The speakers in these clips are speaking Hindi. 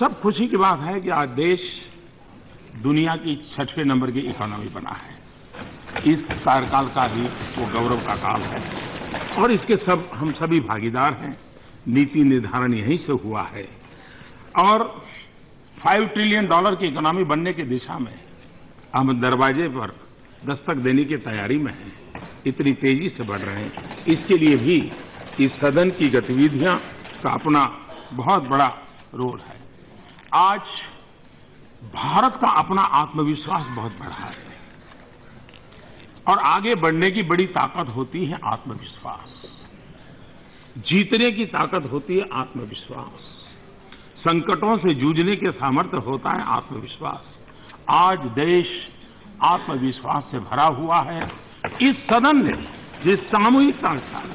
सब खुशी की बात है कि आज देश दुनिया की 6वें नंबर की इकोनॉमी बना है। इस कार्यकाल का ही वो गौरव का काल है और इसके सब हम सभी भागीदार हैं। नीति निर्धारण यहीं से हुआ है और $5 ट्रिलियन की इकोनॉमी बनने की दिशा में हम दरवाजे पर दस्तक देने की तैयारी में हैं। इतनी तेजी से बढ़ रहे हैं, इसके लिए भी इस सदन की गतिविधियां का अपना बहुत बड़ा रोल है। आज भारत का अपना आत्मविश्वास बहुत बढ़ा है और आगे बढ़ने की बड़ी ताकत होती है आत्मविश्वास। जीतने की ताकत होती है आत्मविश्वास। संकटों से जूझने के सामर्थ्य होता है आत्मविश्वास। आज देश आत्मविश्वास से भरा हुआ है। इस सदन ने जिस सामूहिकता के साथ,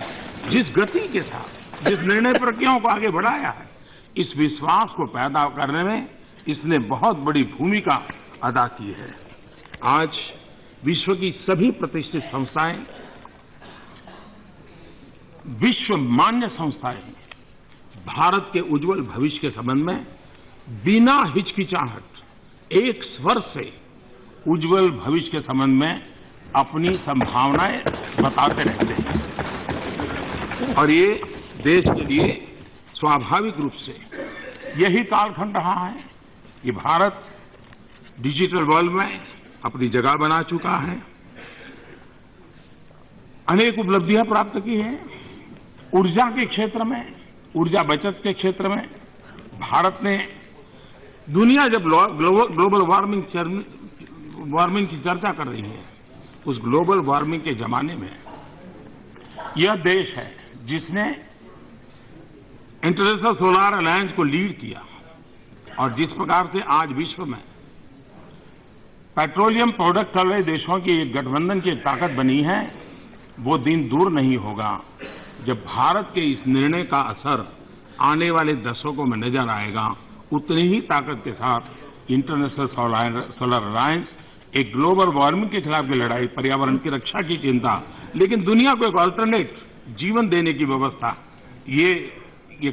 जिस गति के साथ, जिस निर्णय प्रक्रियाओं को आगे बढ़ाया है, इस विश्वास को पैदा करने में इसने बहुत बड़ी भूमिका अदा की है। आज विश्व की सभी प्रतिष्ठित संस्थाएं, विश्व मान्य संस्थाएं भारत के उज्जवल भविष्य के संबंध में बिना हिचकिचाहट एक स्वर से उज्जवल भविष्य के संबंध में अपनी संभावनाएं बताते रहते हैं और ये देश के लिए स्वाभाविक रूप से यही कालखंड रहा है कि भारत डिजिटल वर्ल्ड में अपनी जगह बना चुका है, अनेक उपलब्धियां प्राप्त की है। ऊर्जा के क्षेत्र में, ऊर्जा बचत के क्षेत्र में भारत ने दुनिया जब ग्लोबल वार्मिंग की चर्चा कर रही है, उस ग्लोबल वार्मिंग के जमाने में यह देश है जिसने इंटरनेशनल सोलर अलायंस को लीड किया और जिस प्रकार से आज विश्व में पेट्रोलियम प्रोडक्ट वाले देशों की एक गठबंधन की ताकत बनी है, वो दिन दूर नहीं होगा जब भारत के इस निर्णय का असर आने वाले दशकों में नजर आएगा। उतनी ही ताकत के साथ इंटरनेशनल सोलर अलायंस एक ग्लोबल वार्मिंग के खिलाफ की लड़ाई, पर्यावरण की रक्षा की चिंता, लेकिन दुनिया को एक अल्टरनेट जीवन देने की व्यवस्था, ये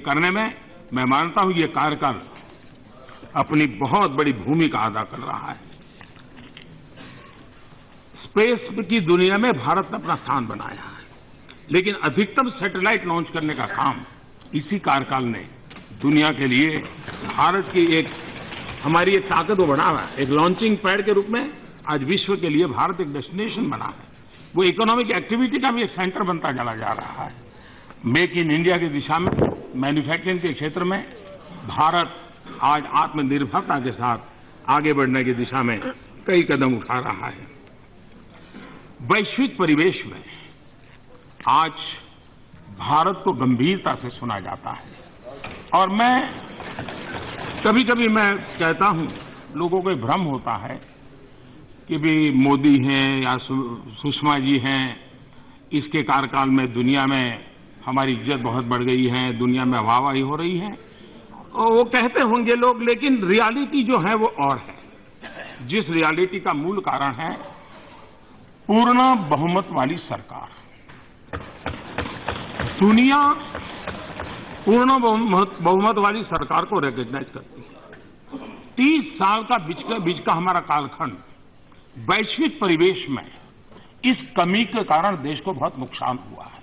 करने में मैं मानता हूं ये कार्यकाल अपनी बहुत बड़ी भूमिका अदा कर रहा है। स्पेस की दुनिया में भारत ने अपना स्थान बनाया है, लेकिन अधिकतम सैटेलाइट लॉन्च करने का काम इसी कार्यकाल ने दुनिया के लिए भारत की एक हमारी एक ताकत को बढ़ावा है। एक लॉन्चिंग पैड के रूप में आज विश्व के लिए भारत एक डेस्टिनेशन बना है। वो इकोनॉमिक एक्टिविटी का भी एक सेंटर बनता चला जा रहा है। मेक इन इंडिया की दिशा में, मैन्युफैक्चरिंग के क्षेत्र में भारत आज आत्मनिर्भरता के साथ आगे बढ़ने की दिशा में कई कदम उठा रहा है। वैश्विक परिवेश में आज भारत को गंभीरता से सुना जाता है और मैं कभी कभी मैं कहता हूं, लोगों को भ्रम होता है कि भी मोदी हैं या सुषमा जी हैं, इसके कार्यकाल में दुनिया में हमारी इज्जत बहुत बढ़ गई है, दुनिया में वाहवाही हो रही है। और वो कहते होंगे लोग, लेकिन रियलिटी जो है वो और है। जिस रियलिटी का मूल कारण है पूर्ण बहुमत वाली सरकार। दुनिया पूर्ण बहुमत वाली सरकार को रिकॉग्नाइज करती है। 30 साल का बीच का हमारा कालखंड वैश्विक परिवेश में इस कमी के कारण देश को बहुत नुकसान हुआ है।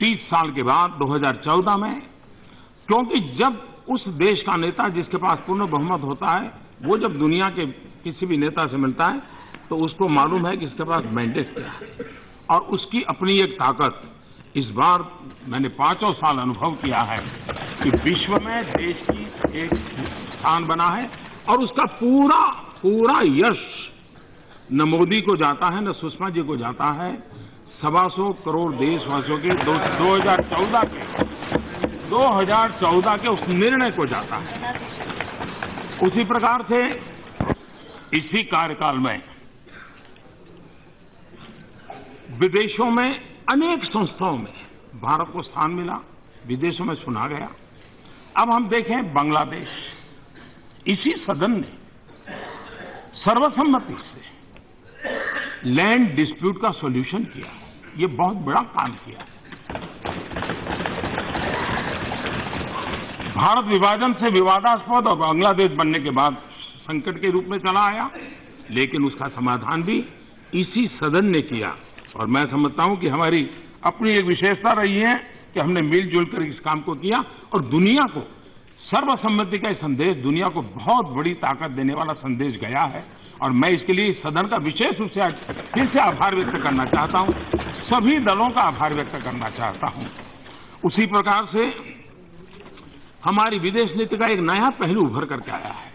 30 साल के बाद 2014 में, क्योंकि जब उस देश का नेता जिसके पास पूर्ण बहुमत होता है, वो जब दुनिया के किसी भी नेता से मिलता है तो उसको मालूम है कि इसके पास मैंडेट क्या है और उसकी अपनी एक ताकत। इस बार मैंने 5 साल अनुभव किया है कि विश्व में देश की एक स्थान बना है और उसका पूरा यश न मोदी को जाता है न सुषमा जी को जाता है, 125 करोड़ देशवासियों के 2014 के उस निर्णय को जाता है। उसी प्रकार से इसी कार्यकाल में विदेशों में अनेक संस्थाओं में भारत को स्थान मिला, विदेशों में सुना गया। अब हम देखें बांग्लादेश, इसी सदन ने सर्वसम्मति से लैंड डिस्प्यूट का सॉल्यूशन किया। ये बहुत बड़ा काम किया। भारत विभाजन से विवादास्पद और बांग्लादेश बनने के बाद संकट के रूप में चला आया, लेकिन उसका समाधान भी इसी सदन ने किया। और मैं समझता हूं कि हमारी अपनी एक विशेषता रही है कि हमने मिलजुल कर इस काम को किया और दुनिया को सर्वसम्मति का संदेश, दुनिया को बहुत बड़ी ताकत देने वाला संदेश गया है। और मैं इसके लिए इस सदन का विशेष रूप से आज फिर से आभार व्यक्त करना चाहता हूं, सभी दलों का आभार व्यक्त करना चाहता हूं। उसी प्रकार से हमारी विदेश नीति का एक नया पहलू उभर करके आया है।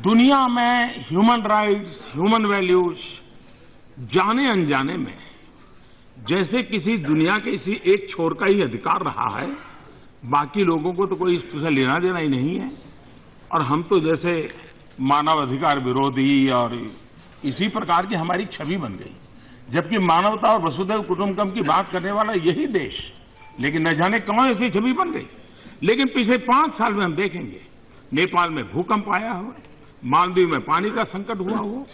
दुनिया में ह्यूमन राइट्स, ह्यूमन वैल्यूज जाने अनजाने में जैसे किसी दुनिया के किसी एक छोर का ही अधिकार रहा है, बाकी लोगों को तो कोई इससे लेना देना ही नहीं है। और हम तो जैसे मानव अधिकार विरोधी और इसी प्रकार की हमारी छवि बन गई, जबकि मानवता और वसुधैव कुटुंबकम की बात करने वाला यही देश, लेकिन न जाने कौन ऐसी छवि बन गई। लेकिन पिछले 5 साल में हम देखेंगे नेपाल में भूकंप आया हो, मालदीव में पानी का संकट हुआ हो,